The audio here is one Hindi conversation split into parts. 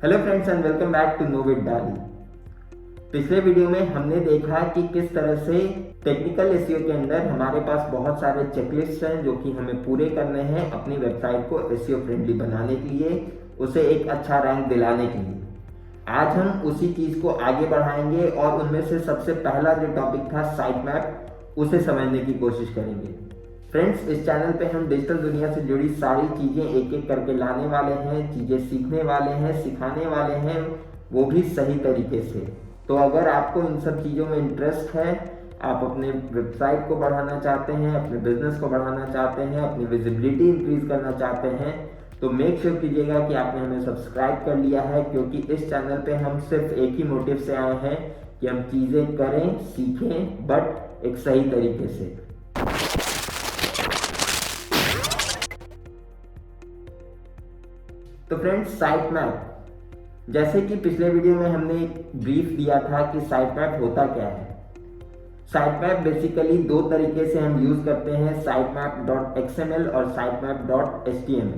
Hello friends and welcome back to know with Dolly. पिछले वीडियो में हमने देखा कि किस तरह से टेक्निकल एसईओ के अंदर हमारे पास बहुत सारे चेकलिस्ट हैं जो कि हमें पूरे करने हैं अपनी वेबसाइट को एसईओ फ्रेंडली बनाने के लिए, उसे एक अच्छा रैंक दिलाने के लिए। आज हम उसी चीज़ को आगे बढ़ाएंगे और उनमें से सबसे पहला जो टॉपिक था साइट मैप, उसे समझने की कोशिश करेंगे। फ्रेंड्स, इस चैनल पे हम डिजिटल दुनिया से जुड़ी सारी चीज़ें एक एक करके लाने वाले हैं, चीज़ें सीखने वाले हैं, सिखाने वाले हैं, वो भी सही तरीके से। तो अगर आपको इन सब चीज़ों में इंटरेस्ट है, आप अपने वेबसाइट को बढ़ाना चाहते हैं, अपने बिजनेस को बढ़ाना चाहते हैं, अपनी विजिबिलिटी इंक्रीज करना चाहते हैं, तो मेक श्योर कीजिएगा कि आपने हमें सब्सक्राइब कर लिया है, क्योंकि इस चैनल पे हम सिर्फ एक ही मोटिव से आए हैं कि हम चीज़ें करें, सीखें, बट एक सही तरीके से। तो फ्रेंड्स, साइट मैप, जैसे कि पिछले वीडियो में हमने एक ब्रीफ दिया था कि साइट मैप होता क्या है। साइट मैप बेसिकली दो तरीके से हम यूज करते हैं, sitemap.xml और sitemap.html।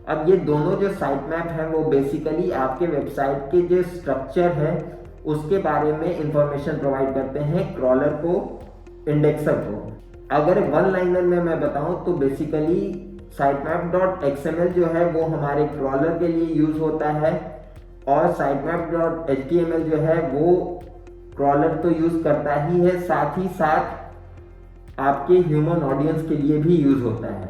अब ये दोनों जो साइट मैप है वो बेसिकली आपके वेबसाइट के जो स्ट्रक्चर है उसके बारे में इंफॉर्मेशन प्रोवाइड करते हैं क्रॉलर को, इंडेक्सर को। अगर वन लाइनर में मैं बताऊं तो बेसिकली sitemap.xml जो है वो हमारे क्रॉलर के लिए यूज होता है और sitemap.html जो है वो क्रॉलर तो यूज करता ही है, साथ ही साथ आपके ह्यूमन ऑडियंस के लिए भी यूज होता है।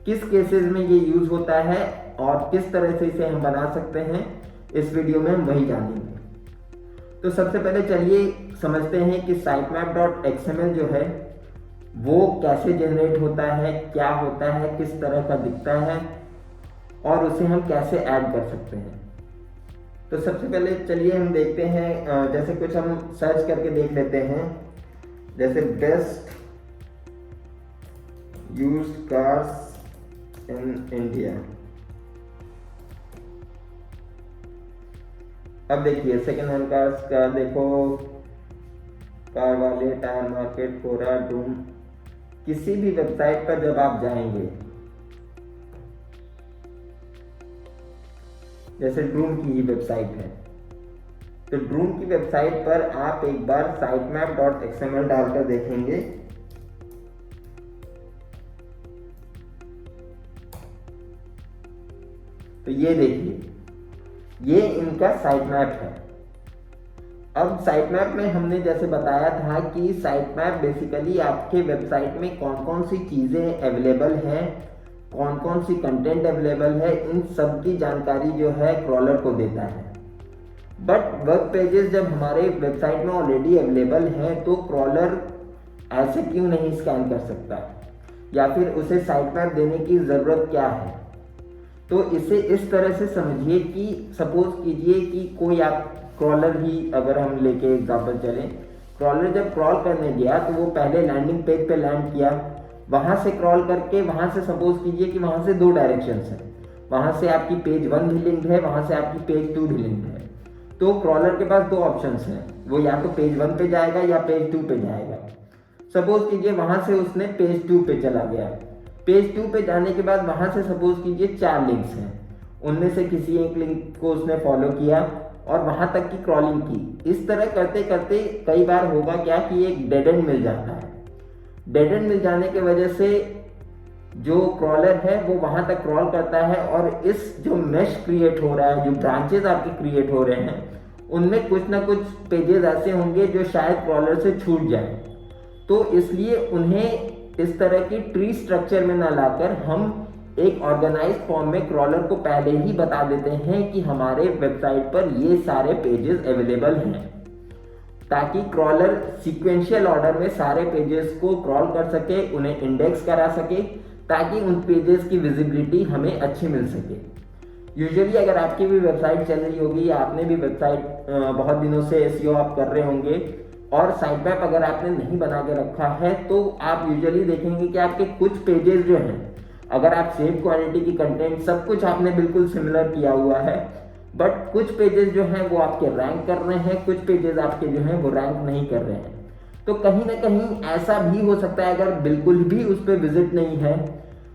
किस केसेस में ये यूज होता है और किस तरह से इसे हम बना सकते हैं, इस वीडियो में हम वही जानेंगे। तो सबसे पहले चलिए समझते हैं कि sitemap.xml जो है वो कैसे जनरेट होता है, क्या होता है, किस तरह का दिखता है और उसे हम कैसे ऐड कर सकते हैं। तो सबसे पहले चलिए हम देखते हैं, जैसे कुछ हम सर्च करके देख लेते हैं, जैसे best used cars in India. अब देखिए सेकेंड हैंड कार्स का देखो, कार वाले, टायर मार्केट, कोरा, डूम। किसी भी वेबसाइट पर जब आप जाएंगे, जैसे ड्रूम की ही वेबसाइट है, तो ड्रूम की वेबसाइट पर आप एक बार sitemap.xml डालकर देखेंगे तो ये देखिए, ये इनका साइट मैप है। अब साइट मैप में हमने जैसे बताया था कि साइट मैप बेसिकली आपके वेबसाइट में कौन कौन सी चीज़ें अवेलेबल हैं, कौन कौन सी कंटेंट अवेलेबल है, इन सब की जानकारी जो है क्रॉलर को देता है। बट वेब पेजेस जब हमारे वेबसाइट में ऑलरेडी अवेलेबल हैं तो क्रॉलर ऐसे क्यों नहीं स्कैन कर सकता, या फिर उसे साइट मैप देने की ज़रूरत क्या है। तो इसे इस तरह से समझिए कि सपोज कीजिए कि कोई आप क्रॉलर ही अगर हम लेके एग्जांपल चलें, क्रॉलर जब क्रॉल करने गया तो वो पहले लैंडिंग पेज पे लैंड किया, वहाँ से क्रॉल करके वहाँ से सपोज कीजिए कि वहाँ से दो डायरेक्शंस हैं, वहाँ से आपकी पेज 1 भी लिंक्ड है, वहाँ से आपकी पेज 2 भी लिंक्ड है। तो क्रॉलर के पास दो ऑप्शंस हैं, वो या तो पेज 1 पे जाएगा या पेज 2 पे जाएगा। सपोज कीजिए वहाँ से उसने पेज 2 पे चला गया, पेज 2 पे जाने के बाद वहाँ से सपोज कीजिए 4 लिंक्स हैं, उनमें से किसी एक लिंक को उसने फॉलो किया और वहाँ तक की क्रॉलिंग की। इस तरह करते करते कई बार होगा क्या कि एक डेड एंड मिल जाता है। डेड एंड मिल जाने की वजह से जो क्रॉलर है वो वहाँ तक क्रॉल करता है और इस जो मेश क्रिएट हो रहा है, जो ब्रांचेज आपके क्रिएट हो रहे हैं, उनमें कुछ ना कुछ पेजेस ऐसे होंगे जो शायद क्रॉलर से छूट जाए। तो इसलिए उन्हें इस तरह की ट्री स्ट्रक्चर में ना लाकर हम एक ऑर्गेनाइज्ड फॉर्म में क्रॉलर को पहले ही बता देते हैं कि हमारे वेबसाइट पर ये सारे पेजेस अवेलेबल हैं, ताकि क्रॉलर सीक्वेंशियल ऑर्डर में सारे पेजेस को क्रॉल कर सके, उन्हें इंडेक्स करा सके, ताकि उन पेजेस की विजिबिलिटी हमें अच्छी मिल सके। यूजुअली अगर आपकी भी वेबसाइट चल रही होगी या आपने भी वेबसाइट बहुत दिनों से एसईओ आप कर रहे होंगे और साइट मैप अगर आपने नहीं बना के रखा है, तो आप यूजुअली देखेंगे कि आपके कुछ पेजेस जो हैं, अगर आप सेम क्वालिटी की कंटेंट सब कुछ आपने बिल्कुल सिमिलर किया हुआ है, बट कुछ पेजेस जो हैं वो आपके रैंक कर रहे हैं, कुछ पेजेस आपके जो हैं वो रैंक नहीं कर रहे हैं। तो कहीं ना कहीं ऐसा भी हो सकता है, अगर बिल्कुल भी उस पर विजिट नहीं है,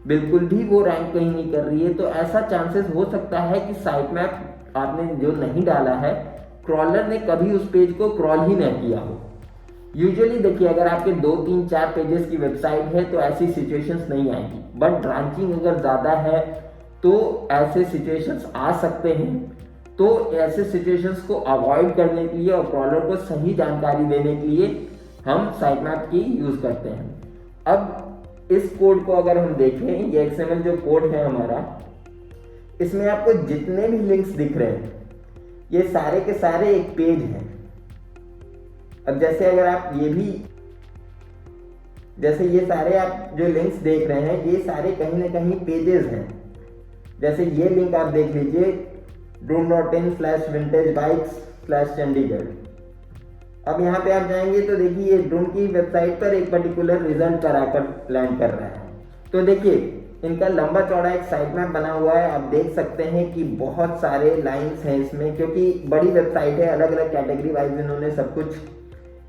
बिल्कुल भी वो रैंक कहीं नहीं कर रही है, तो ऐसा चांसेस हो सकता है कि साइट मैप आपने जो नहीं डाला है, क्रॉलर ने कभी उस पेज को क्रॉल ही नहीं किया हो। यूजुअली देखिए, अगर आपके 2, 3, 4 पेजेस की वेबसाइट है तो ऐसी सिचुएशंस नहीं आएगी, बट ब्रांचिंग अगर ज़्यादा है तो ऐसे सिचुएशंस आ सकते हैं। तो ऐसे सिचुएशंस को अवॉइड करने के लिए और क्रॉलर को सही जानकारी देने के लिए हम साइटमैप की यूज़ करते हैं। अब इस कोड को अगर हम देखें, ये XML जो कोड है हमारा, इसमें आपको जितने भी लिंक्स दिख रहे हैं ये सारे के सारे एक पेज हैं। अब जैसे अगर आप जैसे ये सारे आप जो लिंक्स देख रहे हैं ये सारे कहीं ना कहीं पेजेस हैं। जैसे ये लिंक आप देख लीजिए, drone.in/vintagebikes/चंडीगढ़। अब यहाँ पे आप जाएंगे तो देखिए ये ड्रोन की वेबसाइट पर एक पर्टिकुलर रिजल्ट पर आकर लैंड कर रहा है। तो देखिए इनका लंबा चौड़ा एक साइट मैप बना हुआ है। आप देख सकते हैं कि बहुत सारे लाइंस हैं इसमें, क्योंकि बड़ी वेबसाइट है, अलग अलग कैटेगरी वाइज इन्होंने सब कुछ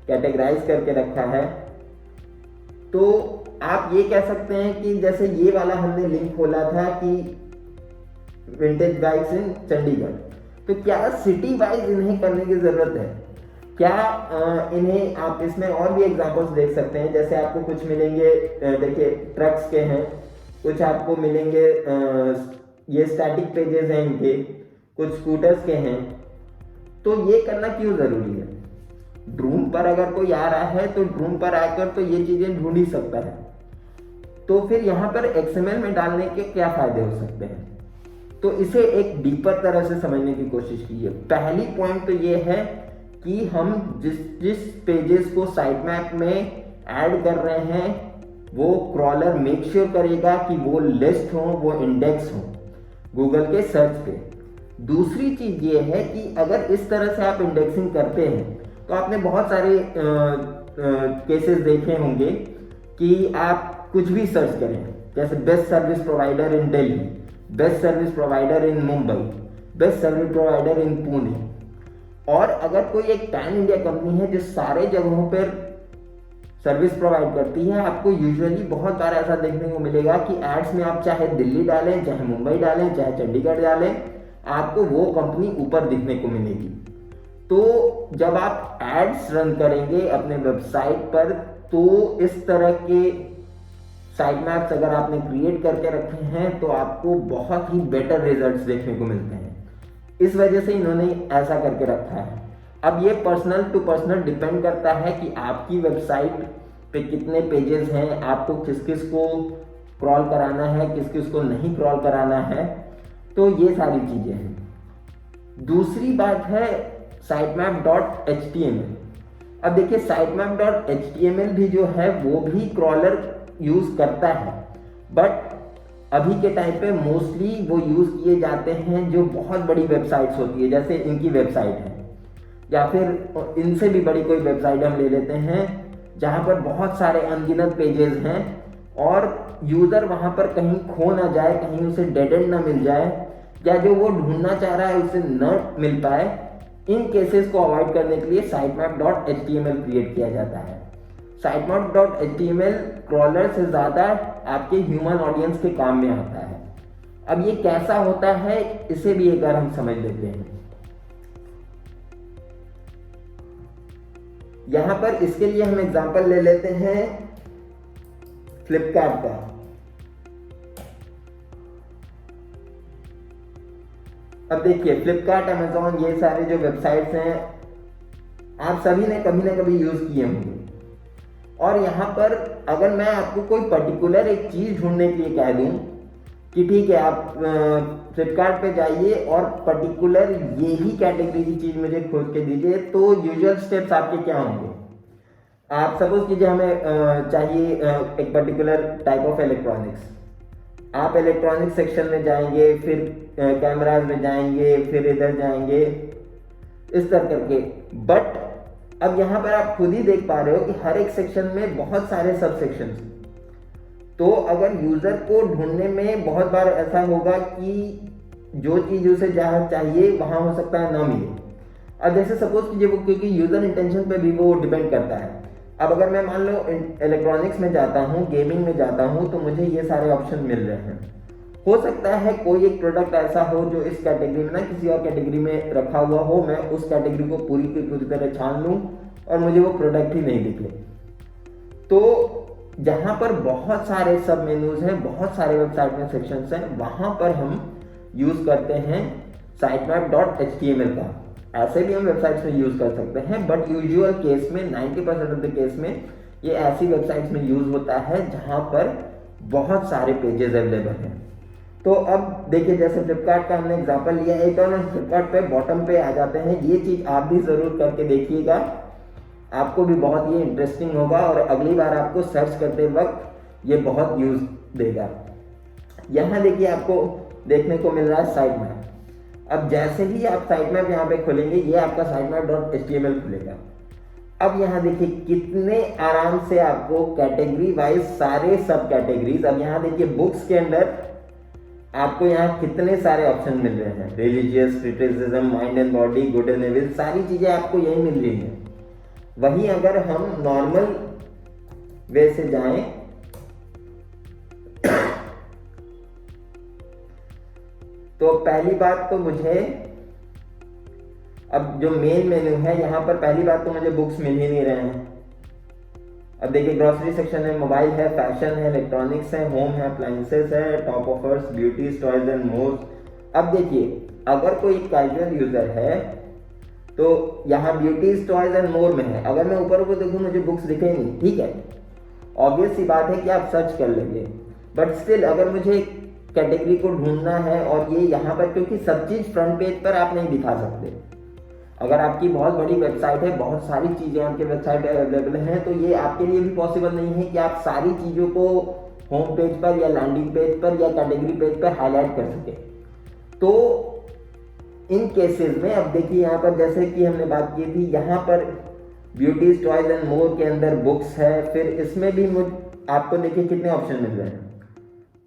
कैटेगराइज करके रखा है। तो आप ये कह सकते हैं कि जैसे ये वाला हमने लिंक खोला था कि विंटेज बाइक्स इन चंडीगढ़, तो क्या सिटी वाइज इन्हें करने की जरूरत है? क्या इन्हें आप इसमें और भी एग्जांपल्स देख सकते हैं। जैसे आपको कुछ मिलेंगे, देखिए ट्रक्स के हैं, कुछ आपको मिलेंगे ये स्टैटिक पेजेस हैं इनके, कुछ स्कूटर्स के हैं। तो ये करना क्यों जरूरी है? ड्रूम पर अगर कोई आ रहा है तो ड्रूम पर आकर तो ये चीजें ढूंढ ही सकता है। तो फिर यहाँ पर XML में डालने के क्या फायदे हो सकते हैं? तो इसे एक डीपर तरह से समझने की कोशिश कीजिए। पहली पॉइंट तो ये है कि हम जिस पेजेस को साइट मैप में ऐड कर रहे हैं वो क्रॉलर मेक श्योर करेगा कि वो लिस्ट हो, वो इंडेक्स हो गूगल के सर्च पे। दूसरी चीज ये है कि अगर इस तरह से आप इंडेक्सिंग करते हैं तो आपने बहुत सारे केसेस देखे होंगे कि आप कुछ भी सर्च करें, जैसे best service provider in Delhi, best service provider in Mumbai, best service provider in Pune. और अगर कोई एक पैन इंडिया कंपनी है जो सारे जगहों पर सर्विस प्रोवाइड करती है, आपको यूजुअली बहुत बार ऐसा देखने को मिलेगा कि एड्स में आप चाहे दिल्ली डालें, चाहे मुंबई डालें, चाहे चंडीगढ़ डालें, आपको वो कंपनी ऊपर दिखने को मिलेगी। तो जब आप एड्स रन करेंगे अपने वेबसाइट पर तो इस तरह के साइट मैप्स अगर आपने क्रिएट करके रखे हैं तो आपको बहुत ही बेटर रिजल्ट्स देखने को मिलते हैं। इस वजह से इन्होंने ऐसा करके रखा है। अब ये पर्सनल टू पर्सनल डिपेंड करता है कि आपकी वेबसाइट पे कितने पेजेस हैं, आपको किस किस को क्रॉल कराना है, किस किस को नहीं क्रॉल कराना है। तो ये सारी चीज़ें हैं। दूसरी बात है sitemap.html। अब देखिए sitemap.html भी जो है वो भी क्रॉलर यूज़ करता है, बट अभी के टाइम पे मोस्टली वो यूज़ किए जाते हैं जो बहुत बड़ी वेबसाइट्स होती है, जैसे इनकी वेबसाइट है, या फिर इनसे भी बड़ी कोई वेबसाइट हम ले लेते हैं जहाँ पर बहुत सारे अनगिनत पेजेस हैं और यूज़र वहाँ पर कहीं खो ना जाए, कहीं उसे डेड एंड ना मिल जाए, या जो वो ढूंढना चाह रहा है उसे न मिल पाए। इन केसेस को अवॉइड करने के लिए sitemap.html क्रिएट किया जाता है। sitemap.html क्रॉलर से ज़्यादा आपके ह्यूमन ऑडियंस के काम में आता है। अब ये कैसा होता है इसे भी एक बार हम समझ लेते हैं। यहाँ पर इसके लिए हम एग्जांपल ले लेते हैं फ्लिपकार्ट का। अब देखिए फ्लिपकार्ट, अमेजॉन, ये सारे जो वेबसाइट्स हैं आप सभी ने कभी ना कभी यूज़ किए होंगे। और यहाँ पर अगर मैं आपको कोई पर्टिकुलर एक चीज़ ढूंढने के लिए कह दूँ कि ठीक है आप फ्लिपकार्ट पे जाइए और पर्टिकुलर यही कैटेगरी की चीज़ मुझे खोज के दीजिए, तो यूजुअल स्टेप्स आपके क्या होंगे? आप सपोज कीजिए हमें चाहिए एक पर्टिकुलर टाइप ऑफ इलेक्ट्रॉनिक्स। आप इलेक्ट्रॉनिक्स सेक्शन में जाएंगे, फिर कैमराज में जाएंगे, फिर इधर जाएंगे, इस तरह करके। बट अब यहाँ पर आप खुद ही देख पा रहे हो कि हर एक सेक्शन में बहुत सारे सब सेक्शंस। तो अगर यूज़र को ढूंढने में बहुत बार ऐसा होगा कि जो चीज़ उसे जहाँ चाहिए वहाँ हो सकता है ना मिले। अब जैसे सपोज कीजिए वो, क्योंकि यूज़र इंटेंशन पे भी वो डिपेंड करता है। अब अगर मैं मान लो इलेक्ट्रॉनिक्स में जाता हूँ, गेमिंग में जाता हूँ, तो मुझे ये सारे ऑप्शन मिल रहे हैं। हो सकता है कोई एक प्रोडक्ट ऐसा हो जो इस कैटेगरी में ना किसी और कैटेगरी में रखा हुआ हो, मैं उस कैटेगरी को पूरी की पूरी तरह छान लूँ और मुझे वो प्रोडक्ट ही नहीं दिखे। तो जहाँ पर बहुत सारे सब मेन्यूज हैं, बहुत सारे वेबसाइट में सेक्शंस हैं, वहाँ पर हम यूज़ करते हैं sitemap.html का। ऐसे भी हम वेबसाइट्स में यूज़ कर सकते हैं, बट यूजुअल केस में 90% ऑफ द केस में ये ऐसी वेबसाइट्स में यूज़ होता है जहाँ पर बहुत सारे पेजेस अवेलेबल हैं। तो अब देखिए, जैसे फ्लिपकार्ट का हमने एग्जांपल लिया, एक बार हम फ्लिपकार्ट पे बॉटम पे आ जाते हैं। ये चीज़ आप भी ज़रूर करके देखिएगा, आपको भी बहुत ये इंटरेस्टिंग होगा और अगली बार आपको सर्च करते वक्त ये बहुत यूज़ देगा। यहाँ देखिए, आपको देखने को मिल रहा है साइट मैप। अब जैसे ही आप साइट मैप यहाँ पे खोलेंगे, ये आपका sitemap.html खुलेगा। अब यहाँ देखिए कितने आराम से आपको कैटेगरी वाइज सारे सब कैटेगरीज, अब यहाँ देखिए बुक्स के अंदर आपको यहाँ कितने सारे ऑप्शन मिल रहे हैं, religious, criticism, mind and body, good and evil, सारी चीजें आपको यही मिल रही हैं। वहीं अगर हम नॉर्मल वे से जाएं तो पहली बात तो मुझे, अब जो मेन मेन्यू है यहाँ पर, पहली बात तो मुझे बुक्स मिल ही नहीं रहे हैं। अब देखिए ग्रोसरी सेक्शन है, मोबाइल है, फैशन है, इलेक्ट्रॉनिक्स है, होम है, अप्लायंसेस है, top offers, beauties, toys and more. अब देखिए, अगर कोई कैजुअल यूजर है तो यहाँ ब्यूटीज, टॉयज एंड मोर में है। अगर मैं ऊपर को देखूँ मुझे बुक्स दिखे नहीं, ठीक है, ऑब्वियस सी बात है कि आप सर्च कर लेंगे, बट स्टिल अगर मुझे कैटेगरी को ढूंढना है और ये यहाँ पर, क्योंकि सब चीज़ फ्रंट पेज पर आप नहीं दिखा सकते। अगर आपकी बहुत बड़ी वेबसाइट है, बहुत सारी चीज़ें आपके वेबसाइट अवेलेबल हैं, तो ये आपके लिए भी पॉसिबल नहीं है कि आप सारी चीज़ों को होम पेज पर या लैंडिंग पेज पर या कैटेगरी पेज पर हाईलाइट कर सके। तो इन केसेस में अब देखिए यहाँ पर, जैसे कि हमने बात की थी, यहाँ पर ब्यूटीज, टॉयज एंड मोर के अंदर बुक्स है, फिर इसमें भी आपको देखिए कितने ऑप्शन मिल रहे हैं,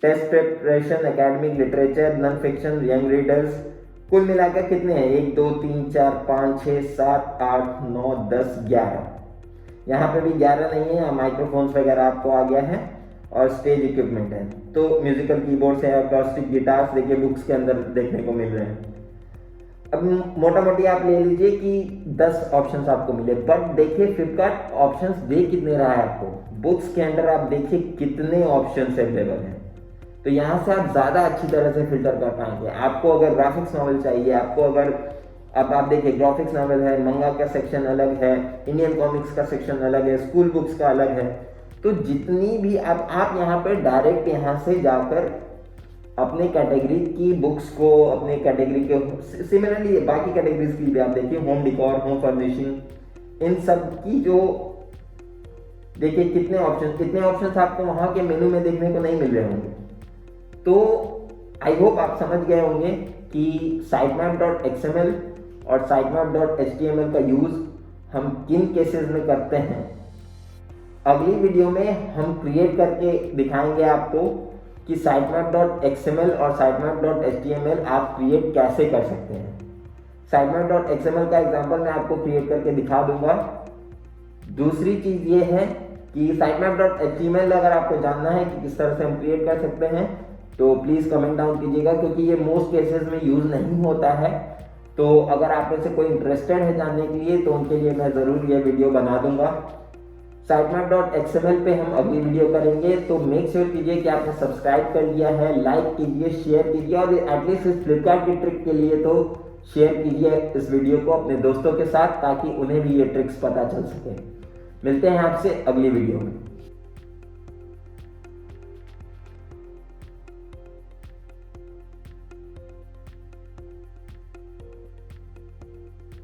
test preparation, academic, literature, non fiction, young readers, कुल मिलाकर कितने हैं, 1 2 3 4 5 6 7 8 9 10 11। यहाँ पे भी 11 नहीं है, माइक्रोफोन्स वगैरह आपको आ गया है और स्टेज इक्विपमेंट है। तो म्यूजिकल कीबोर्ड्स है, अकॉस्टिक गिटार्स देखिए बुक्स के अंदर देखने को मिल रहे हैं। अब मोटा मोटी आप ले लीजिए कि 10 ऑप्शंस आपको मिले, बट देखिए फ्लिपकार्ट ऑप्शंस दे कितने रहा है आपको। बुक्स के अंदर आप देखिए कितने ऑप्शंस अवेलेबल हैं, तो यहाँ से आप ज़्यादा अच्छी तरह से फिल्टर कर पाएंगे। आपको अगर ग्राफिक्स नॉवल चाहिए, आपको अगर, अब आप देखिए ग्राफिक्स नॉवल है, मंगा का सेक्शन अलग है, इंडियन कॉमिक्स का सेक्शन अलग है, स्कूल बुक्स का अलग है। तो जितनी भी आप यहाँ पर डायरेक्ट यहाँ से जाकर अपने कैटेगरी की बुक्स को, अपने कैटेगरी के सिमिलरली बाकी कैटेगरीज की भी आप देखिए, होम डिकॉर, होम फर्निशिंग, इन सब की जो देखिए कितने ऑप्शंस आपको वहाँ के मेनू में देखने को नहीं मिल रहे होंगे। तो आई होप आप समझ गए होंगे कि sitemap.xml और sitemap.html का यूज़ हम किन केसेस में करते हैं। अगली वीडियो में हम क्रिएट करके दिखाएंगे आपको कि sitemap.xml और sitemap.html आप क्रिएट कैसे कर सकते हैं। sitemap.xml का एग्जांपल मैं आपको क्रिएट करके दिखा दूंगा। दूसरी चीज़ ये है कि sitemap.html अगर आपको जानना है कि किस तरह से हम क्रिएट कर सकते हैं तो प्लीज़ कमेंट डाउन कीजिएगा, क्योंकि ये मोस्ट केसेस में यूज़ नहीं होता है। तो अगर आप में से कोई इंटरेस्टेड है जानने के लिए तो उनके लिए मैं ज़रूर ये वीडियो बना दूंगा। sitemap.xml पे हम अगली वीडियो करेंगे, तो मेक श्योर कीजिए कि आपने सब्सक्राइब कर लिया है, लाइक कीजिए, शेयर कीजिए और एटलीस्ट इस फ्लिपकार्ट की ट्रिक के लिए तो शेयर कीजिए इस वीडियो को अपने दोस्तों के साथ, ताकि उन्हें भी ये ट्रिक्स पता चल सके। मिलते हैं आपसे अगली वीडियो में।